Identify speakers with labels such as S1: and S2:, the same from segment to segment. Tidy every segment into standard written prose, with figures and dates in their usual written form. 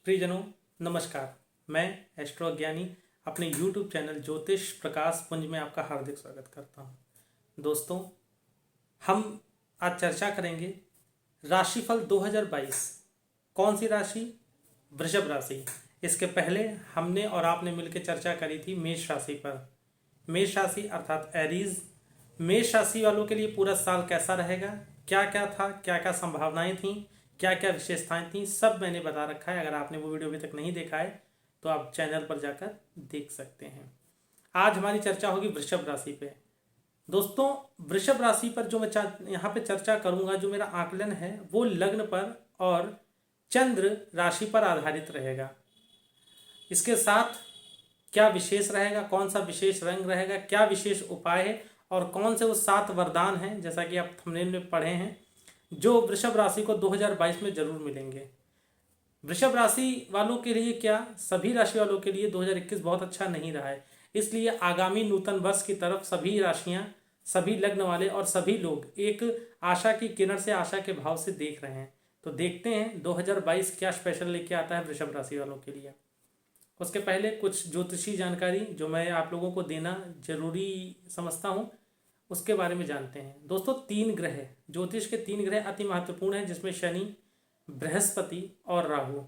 S1: प्रियजनों नमस्कार। मैं एस्ट्रो ज्ञानी अपने यूट्यूब चैनल ज्योतिष प्रकाश पुंज में आपका हार्दिक स्वागत करता हूं। दोस्तों, हम आज चर्चा करेंगे राशिफल 2022। कौन सी राशि? वृषभ राशि। इसके पहले हमने और आपने मिलकर चर्चा करी थी मेष राशि पर। मेष राशि अर्थात एरीज। मेष राशि वालों के लिए पूरा साल कैसा रहेगा, क्या क्या था, क्या क्या संभावनाएं थी, क्या क्या विशेषताएं थी, सब मैंने बता रखा है। अगर आपने वो वीडियो अभी तक नहीं देखा है तो आप चैनल पर जाकर देख सकते हैं। आज हमारी चर्चा होगी वृषभ राशि पे। दोस्तों, वृषभ राशि पर जो मैं यहाँ पे चर्चा करूंगा, जो मेरा आकलन है वो लग्न पर और चंद्र राशि पर आधारित रहेगा। इसके साथ क्या विशेष रहेगा, कौन सा विशेष रंग रहेगा, क्या विशेष उपाय है और कौन से वो 7 वरदान हैं, जैसा कि आप थंबनेल में पढ़े हैं, जो वृषभ राशि को 2022 में जरूर मिलेंगे। वृषभ राशि वालों के लिए क्या, सभी राशि वालों के लिए 2021 बहुत अच्छा नहीं रहा है। इसलिए आगामी नूतन वर्ष की तरफ सभी राशियां, सभी लग्न वाले और सभी लोग एक आशा की किरण से, आशा के भाव से देख रहे हैं। तो देखते हैं 2022 क्या स्पेशल लेके आता है वृषभ राशि वालों के लिए। उसके पहले कुछ ज्योतिषी जानकारी जो मैं आप लोगों को देना जरूरी समझता हूँ, उसके बारे में जानते हैं। दोस्तों, 3 ग्रह, ज्योतिष के 3 ग्रह अति महत्वपूर्ण हैं, जिसमें शनि, बृहस्पति और राहु।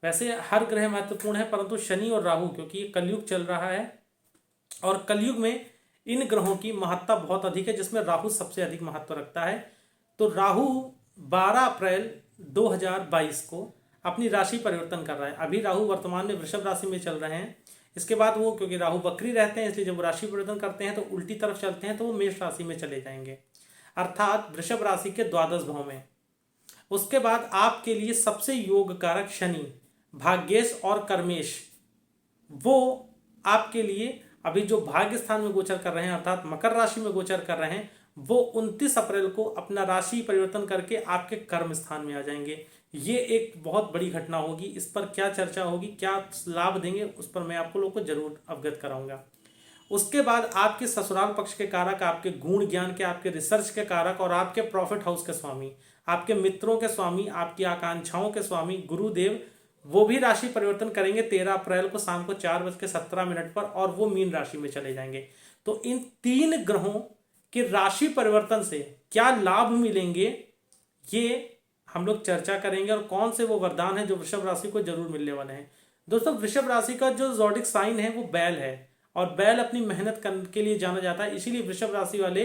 S1: वैसे हर ग्रह महत्वपूर्ण है, परंतु शनि और राहु, क्योंकि कलयुग चल रहा है और कलयुग में इन ग्रहों की महत्ता बहुत अधिक है, जिसमें राहु सबसे अधिक महत्व रखता है। तो राहु 12 अप्रैल 2022 को अपनी राशि परिवर्तन कर रहा है। अभी राहु वर्तमान में वृषभ राशि में चल रहे हैं। इसके बाद वो, क्योंकि राहु वक्री रहते हैं, इसलिए जब वो राशि परिवर्तन करते हैं तो उल्टी तरफ चलते हैं, तो वो मेष राशि में चले जाएंगे, अर्थात वृषभ राशि के द्वादश भाव में। उसके बाद आपके लिए सबसे योग कारक शनि, भाग्येश और कर्मेश, वो आपके लिए अभी जो भाग्य स्थान में गोचर कर रहे हैं, अर्थात मकर राशि में गोचर कर रहे हैं, वो 29 अप्रैल को अपना राशि परिवर्तन करके आपके कर्म स्थान में आ जाएंगे। ये एक बहुत बड़ी घटना होगी। इस पर क्या चर्चा होगी, क्या लाभ देंगे, उस पर मैं आपको लोगों को जरूर अवगत कराऊंगा। उसके बाद आपके ससुराल पक्ष के कारक, आपके गुण ज्ञान के, आपके रिसर्च के कारक और आपके प्रॉफिट हाउस के स्वामी, आपके मित्रों के स्वामी, आपकी आकांक्षाओं के स्वामी गुरुदेव, वो भी राशि परिवर्तन करेंगे 13 अप्रैल को शाम को 4:17 पर, और वो मीन राशि में चले जाएंगे। तो इन 3 ग्रहों के राशि परिवर्तन से क्या लाभ मिलेंगे, ये हम लोग चर्चा करेंगे, और कौन से वो वरदान है जो वृषभ राशि को जरूर मिलने वाले हैं। दोस्तों, वृषभ राशि का जो ज़ोडिक साइन है वो बैल है, और बैल अपनी मेहनत के लिए जाना जाता है। इसीलिए वृषभ राशि वाले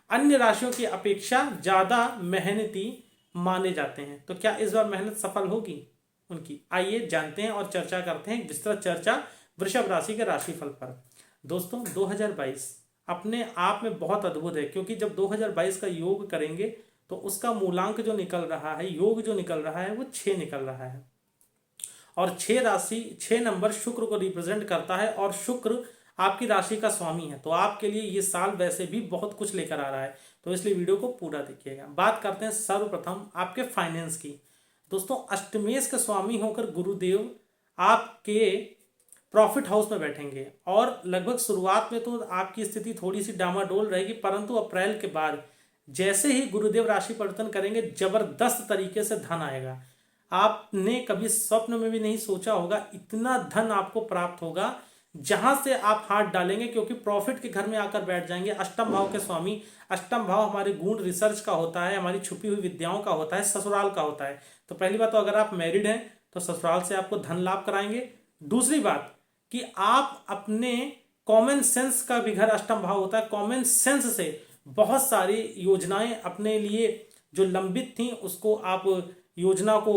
S1: अन्य राशियों की अपेक्षा ज्यादा मेहनती माने जाते हैं। तो क्या इस बार मेहनत सफल होगी उनकी? आइए जानते हैं और चर्चा करते हैं, विस्तृत चर्चा वृषभ राशि के राशिफल पर। दोस्तों, 2022 अपने आप में बहुत अद्भुत है, क्योंकि जब 2022 का योग करेंगे तो उसका मूलांक जो निकल रहा है, योग जो निकल रहा है, वो 6 निकल रहा है। और 6 राशि, 6 नंबर शुक्र को रिप्रेजेंट करता है, और शुक्र आपकी राशि का स्वामी है। तो आपके लिए ये साल वैसे भी बहुत कुछ लेकर आ रहा है, तो इसलिए वीडियो को पूरा देखिएगा। बात करते हैं सर्वप्रथम आपके फाइनेंस की। दोस्तों, अष्टमेश के स्वामी होकर गुरुदेव आपके प्रॉफिट हाउस में बैठेंगे, और लगभग शुरुआत में तो आपकी स्थिति थोड़ी सी डामाडोल रहेगी, परंतु अप्रैल के बाद जैसे ही गुरुदेव राशि परिवर्तन करेंगे, जबरदस्त तरीके से धन आएगा। आपने कभी स्वप्न में भी नहीं सोचा होगा इतना धन आपको प्राप्त होगा, जहां से आप हाथ डालेंगे, क्योंकि प्रॉफिट के घर में आकर बैठ जाएंगे। अष्टम भाव के स्वामी, अष्टम भाव हमारे गुण रिसर्च का होता है, हमारी छुपी हुई विद्याओं का होता है, ससुराल का होता है। तो पहली बात तो अगर आप मैरिड हैं तो ससुराल से आपको धन लाभ कराएंगे। दूसरी बात कि आप अपने कॉमन सेंस का भी घर अष्टम भाव होता है, कॉमन सेंस से बहुत सारी योजनाएं अपने लिए जो लंबित थी, उसको आप योजना को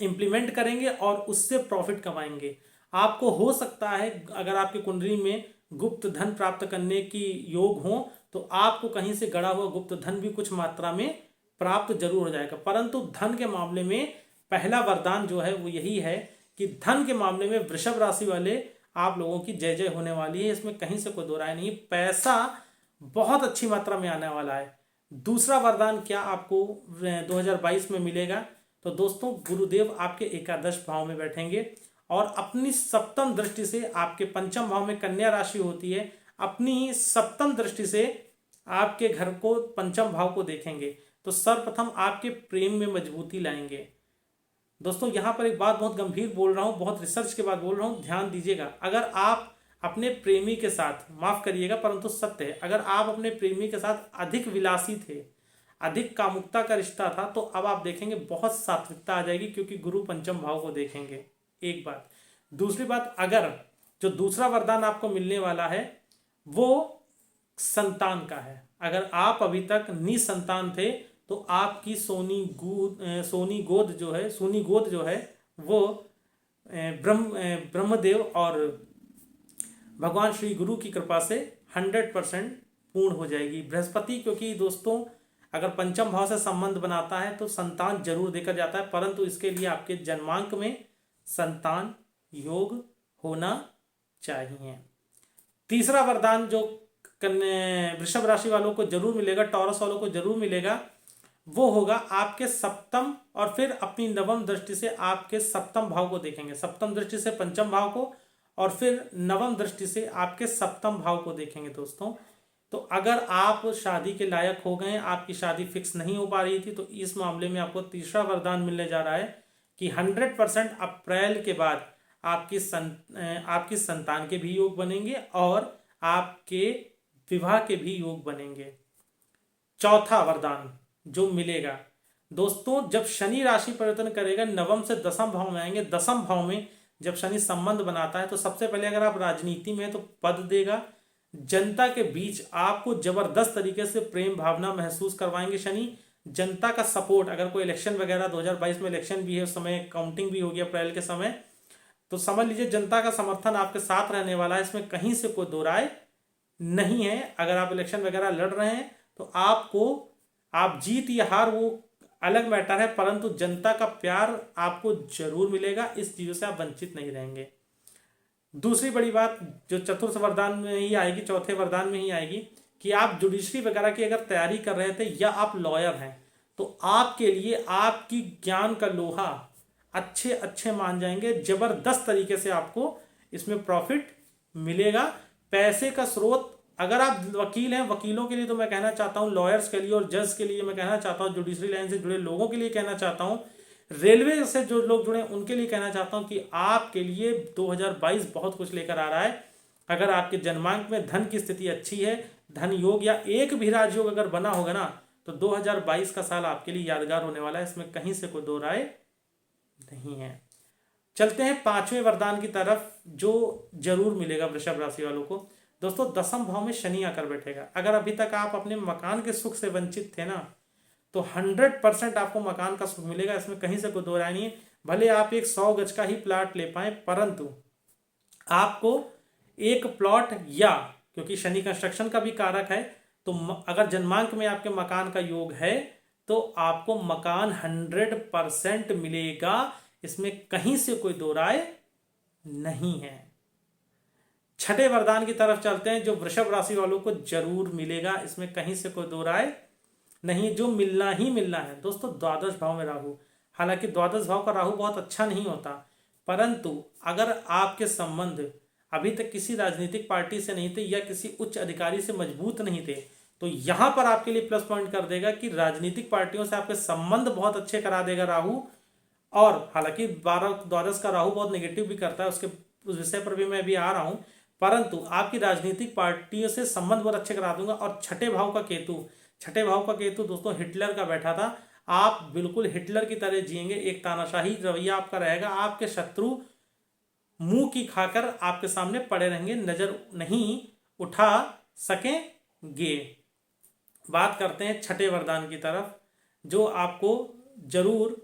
S1: इंप्लीमेंट करेंगे और उससे प्रॉफिट कमाएंगे। आपको हो सकता है, अगर आपकी कुंडली में गुप्त धन प्राप्त करने की योग हो, तो आपको कहीं से गड़ा हुआ गुप्त धन भी कुछ मात्रा में प्राप्त जरूर हो जाएगा। परंतु धन के मामले में पहला वरदान जो है वो यही है कि धन के मामले में वृषभ राशि वाले आप लोगों की जय जय होने वाली है, इसमें कहीं से कोई दो राय नहीं। पैसा बहुत अच्छी मात्रा में आने वाला है। दूसरा वरदान क्या आपको 2022 में मिलेगा? तो दोस्तों, गुरुदेव आपके एकादश भाव में बैठेंगे और अपनी सप्तम दृष्टि से, आपके पंचम भाव में कन्या राशि होती है, अपनी सप्तम दृष्टि से आपके घर को, पंचम भाव को देखेंगे। तो सर्वप्रथम आपके प्रेम में मजबूती लाएंगे। दोस्तों यहाँ पर एक बात बहुत गंभीर बोल रहा हूँ, बहुत रिसर्च के बाद बोल रहा हूँ, ध्यान दीजिएगा। अगर आप अपने प्रेमी के साथ, माफ करिएगा परंतु सत्य है, अगर आप अपने प्रेमी के साथ अधिक विलासी थे, अधिक कामुकता का रिश्ता था, तो अब आप देखेंगे बहुत सात्विकता आ जाएगी, क्योंकि गुरु पंचम भाव को देखेंगे। एक बात। दूसरी बात, अगर जो दूसरा वरदान आपको मिलने वाला है वो संतान का है। अगर आप अभी तक निसंतान थे तो आपकी सोनी गोद जो है वो ब्रह्मदेव और भगवान श्री गुरु की कृपा से 100% पूर्ण हो जाएगी। बृहस्पति, क्योंकि दोस्तों अगर पंचम भाव से संबंध बनाता है तो संतान जरूर देकर जाता है, परंतु इसके लिए आपके जन्मांक में संतान योग होना चाहिए। तीसरा वरदान जो वृषभ राशि वालों को जरूर मिलेगा, टॉरस वालों को जरूर मिलेगा, वो होगा आपके सप्तम और फिर अपनी नवम दृष्टि से आपके सप्तम भाव को देखेंगे। सप्तम दृष्टि से पंचम भाव को और फिर नवम दृष्टि से आपके सप्तम भाव को देखेंगे। दोस्तों, तो अगर आप शादी के लायक हो गए, आपकी शादी फिक्स नहीं हो पा रही थी, तो इस मामले में आपको तीसरा वरदान मिलने जा रहा है कि 100% अप्रैल के बाद आपकी संतान के भी योग बनेंगे और आपके विवाह के भी योग बनेंगे। चौथा वरदान जो मिलेगा दोस्तों, जब शनि राशि परिवर्तन करेगा, नवम से दसम भाव में आएंगे। दसम भाव में जब शनि संबंध बनाता है तो सबसे पहले अगर आप राजनीति में है तो पद देगा, जनता के बीच आपको जबरदस्त तरीके से प्रेम भावना महसूस करवाएंगे शनि। जनता का सपोर्ट, अगर कोई इलेक्शन वगैरह 2022 में इलेक्शन भी है, उस समय काउंटिंग भी होगी अप्रैल के समय, तो समझ लीजिए जनता का समर्थन आपके साथ रहने वाला है, इसमें कहीं से कोई दो राय नहीं है। अगर आप इलेक्शन वगैरह लड़ रहे हैं तो आप जीत या हार वो अलग मैटर है, परंतु जनता का प्यार आपको जरूर मिलेगा, इस चीजों से आप वंचित नहीं रहेंगे। दूसरी बड़ी बात जो चतुर्थ वरदान में ही आएगी, चौथे वरदान में ही आएगी, कि आप जुडिशरी वगैरह की अगर तैयारी कर रहे थे या आप लॉयर हैं तो आपके लिए आपकी ज्ञान का लोहा अच्छे मान जाएंगे। जबरदस्त तरीके से आपको इसमें प्रॉफिट मिलेगा। पैसे का स्रोत, अगर आप वकील हैं, वकीलों के लिए तो मैं कहना चाहता हूं, लॉयर्स के लिए और जज के लिए मैं कहना चाहता हूं, जुडिशरी लाइन से जुड़े लोगों के लिए कहना चाहता हूं, रेलवे से जो लोग जुड़े उनके लिए कहना चाहता हूं कि आपके लिए 2022 बहुत कुछ लेकर आ रहा है। अगर आपके जन्मांक में धन की स्थिति अच्छी है, धन योग या एक भी राजयोग अगर बना होगा ना, तो 2022 का साल आपके लिए यादगार होने वाला है, इसमें कहीं से कोई दो राय नहीं है। चलते हैं पांचवें वरदान की तरफ जो जरूर मिलेगा वृषभ राशि वालों को। दोस्तों, दसम भाव में शनि आकर बैठेगा। अगर अभी तक आप अपने मकान के सुख से वंचित थे ना, तो 100% आपको मकान का सुख मिलेगा, इसमें कहीं से कोई दो राय नहीं है। भले आप एक 100 गज का ही प्लॉट ले पाए, परंतु आपको एक प्लॉट, या क्योंकि शनि कंस्ट्रक्शन का भी कारक है, तो अगर जन्मांक में आपके मकान का योग है तो आपको मकान 100% मिलेगा, इसमें कहीं से कोई दो राय नहीं है। छठे वरदान की तरफ चलते हैं जो वृषभ राशि वालों को जरूर मिलेगा, इसमें कहीं से कोई दो राय नहीं, जो मिलना ही मिलना है। दोस्तों, द्वादश भाव में राहु, हालांकि द्वादश भाव का राहु बहुत अच्छा नहीं होता, परंतु अगर आपके संबंध अभी तक किसी राजनीतिक पार्टी से नहीं थे या किसी उच्च अधिकारी से मजबूत नहीं थे, तो यहां पर आपके लिए प्लस पॉइंट कर देगा कि राजनीतिक पार्टियों से आपके संबंध बहुत अच्छे करा देगा राहु। और हालांकि 12 का राहु बहुत नेगेटिव भी करता है, उस विषय पर भी मैं अभी आ रहा हूं, परंतु आपकी राजनीतिक पार्टियों से संबंध बहुत अच्छे करा दूंगा। और छठे भाव का केतु दोस्तों हिटलर का बैठा था, आप बिल्कुल हिटलर की तरह जिएंगे, एक तानाशाही रवैया आपका रहेगा, आपके शत्रु मुंह की खाकर आपके सामने पड़े रहेंगे, नजर नहीं उठा सकेंगे। बात करते हैं छठे वरदान की तरफ जो आपको जरूर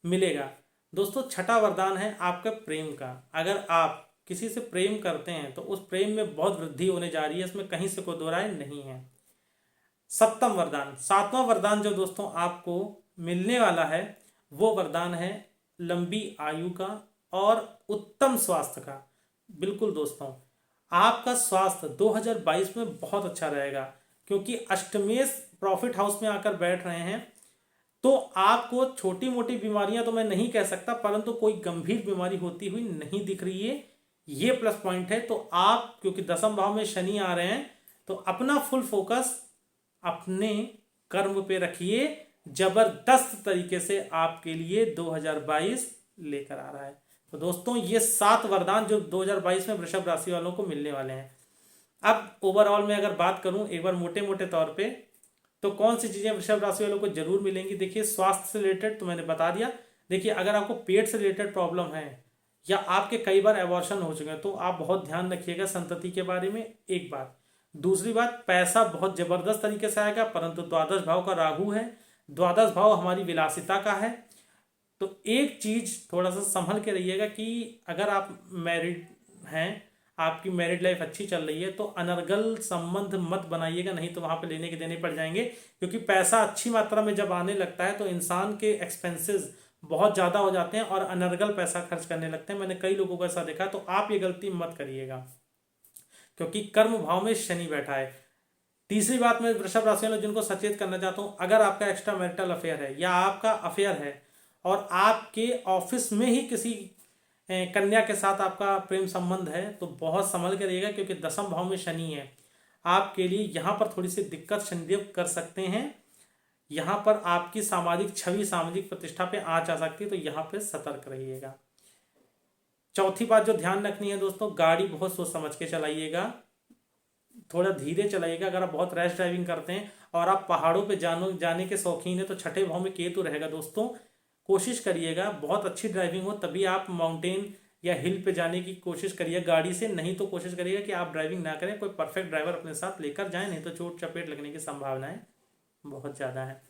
S1: मिलेगा। दोस्तों, छठा वरदान है आपका प्रेम का। अगर आप किसी से प्रेम करते हैं तो उस प्रेम में बहुत वृद्धि होने जा रही है, इसमें कहीं से कोई दो राय नहीं है। सप्तम वरदान, सातवां वरदान जो दोस्तों आपको मिलने वाला है वो वरदान है लंबी आयु का और उत्तम स्वास्थ्य का। बिल्कुल दोस्तों, आपका स्वास्थ्य 2022 में बहुत अच्छा रहेगा, क्योंकि अष्टमेश प्रॉफिट हाउस में आकर बैठ रहे हैं, तो आपको छोटी मोटी बीमारियां तो मैं नहीं कह सकता, परंतु कोई गंभीर बीमारी होती हुई नहीं दिख रही है, ये प्लस पॉइंट है। तो आप क्योंकि दसम भाव में शनि आ रहे हैं, तो अपना फुल फोकस अपने कर्म पे रखिए, जबरदस्त तरीके से आपके लिए 2022 लेकर आ रहा है। तो दोस्तों ये 7 वरदान जो 2022 में वृषभ राशि वालों को मिलने वाले हैं। अब ओवरऑल में अगर बात करूं एक बार मोटे मोटे तौर पे, तो कौन सी चीजें वृषभ राशि वालों को जरूर मिलेंगी। देखिए स्वास्थ्य से रिलेटेड तो मैंने बता दिया। देखिए अगर आपको पेट से रिलेटेड प्रॉब्लम है या आपके कई बार एबॉर्शन हो चुके हैं तो आप बहुत ध्यान रखिएगा संतति के बारे में, एक बात। दूसरी बात, पैसा बहुत जबरदस्त तरीके से आएगा, परंतु द्वादश भाव का राहु है, द्वादश भाव हमारी विलासिता का है। तो एक चीज थोड़ा सा संभल के रहिएगा कि अगर आप मैरिड हैं, आपकी मैरिड लाइफ अच्छी चल रही है, तो अनर्गल संबंध मत बनाइएगा, नहीं तो वहां पे लेने के देने पड़ जाएंगे। क्योंकि पैसा अच्छी मात्रा में जब आने लगता है तो इंसान के एक्सपेंसेस बहुत ज्यादा हो जाते हैं और अनर्गल पैसा खर्च करने लगते हैं। मैंने कई लोगों को ऐसा देखा, तो आप ये गलती मत करिएगा क्योंकि कर्म भाव में शनि बैठा है। तीसरी बात मैं वृषभ राशि वालों जिनको सचेत करना चाहता हूं, अगर आपका एक्स्ट्रा मैरिटल अफेयर है या आपका अफेयर है और आपके ऑफिस में ही किसी कन्या के साथ आपका प्रेम संबंध है, तो बहुत संभल के रहिएगा क्योंकि दसम भाव में शनि है। आपके लिए यहाँ पर थोड़ी सी दिक्कत शनिदेव कर सकते हैं। यहाँ पर आपकी सामाजिक छवि, सामाजिक प्रतिष्ठा पे आंच आ सकती है, तो यहाँ पे सतर्क रहिएगा। चौथी बात जो ध्यान रखनी है दोस्तों, गाड़ी बहुत सोच समझ के चलाइएगा, थोड़ा धीरे चलाइएगा। अगर आप बहुत रैश ड्राइविंग करते हैं और आप पहाड़ों पे जाने के शौकीन है तो छठे भाव में केतु रहेगा दोस्तों। कोशिश करिएगा बहुत अच्छी ड्राइविंग हो तभी आप माउंटेन या हिल पे जाने की कोशिश करिए गाड़ी से, नहीं तो कोशिश करिएगा कि आप ड्राइविंग ना करें, कोई परफेक्ट ड्राइवर अपने साथ लेकर जाएं, नहीं तो चोट चपेट लगने की संभावनाएं बहुत ज़्यादा है।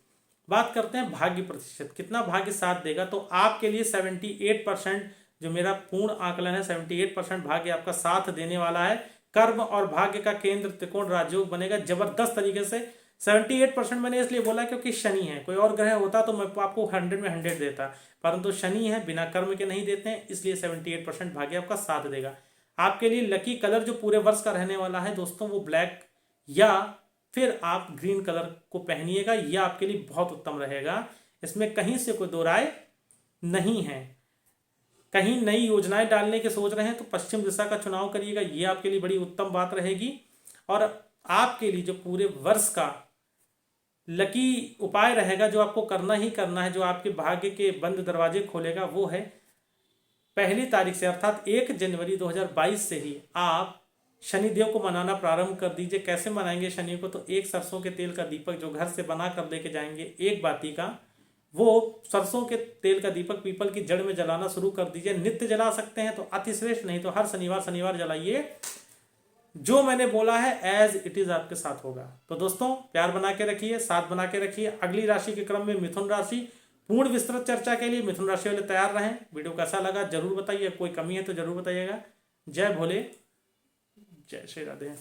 S1: बात करते हैं भाग्य प्रतिशत, कितना भाग्य साथ देगा। तो आपके लिए 78%, जो मेरा पूर्ण आकलन है, 78% भाग्य आपका साथ देने वाला है। कर्म और भाग्य का केंद्र त्रिकोण राजयोग बनेगा जबरदस्त तरीके से। 78% मैंने इसलिए बोला क्योंकि शनि है, कोई और ग्रह होता तो मैं आपको 100 में 100 देता, परंतु शनि है, बिना कर्म के नहीं देते हैं, इसलिए 78% भाग्य आपका साथ देगा। आपके लिए लकी कलर जो पूरे वर्ष का रहने वाला है दोस्तों वो ब्लैक या फिर आप ग्रीन कलर को पहनिएगा, यह आपके लिए बहुत उत्तम रहेगा। इसमें कहीं से कोई दो राय नहीं है। कहीं नई योजनाएं डालने के सोच रहे हैं तो पश्चिम दिशा का चुनाव करिएगा, ये आपके लिए बड़ी उत्तम बात रहेगी। और आपके लिए जो पूरे वर्ष का लकी उपाय रहेगा, जो आपको करना ही करना है, जो आपके भाग्य के बंद दरवाजे खोलेगा, वो है 1 तारीख से अर्थात 1 जनवरी 2022 से ही आप शनिदेव को मनाना प्रारंभ कर दीजिए। कैसे मनाएंगे शनि को, तो एक सरसों के तेल का दीपक जो घर से बना कर लेके जाएंगे, एक बाती का, वो सरसों के तेल का दीपक पीपल की जड़ में जलाना शुरू कर दीजिए। नित्य जला सकते हैं तो अति श्रेष्ठ, नहीं तो हर शनिवार जलाइए। जो मैंने बोला है एज इट इज आपके साथ होगा। तो दोस्तों प्यार बना के रखिए, साथ बना के रखिए। अगली राशि के क्रम में मिथुन राशि, पूर्ण विस्तृत चर्चा के लिए मिथुन राशि वाले तैयार रहें। वीडियो कैसा लगा जरूर बताइए, कोई कमी है तो जरूर बताइएगा। जय भोले, जय श्री राधे।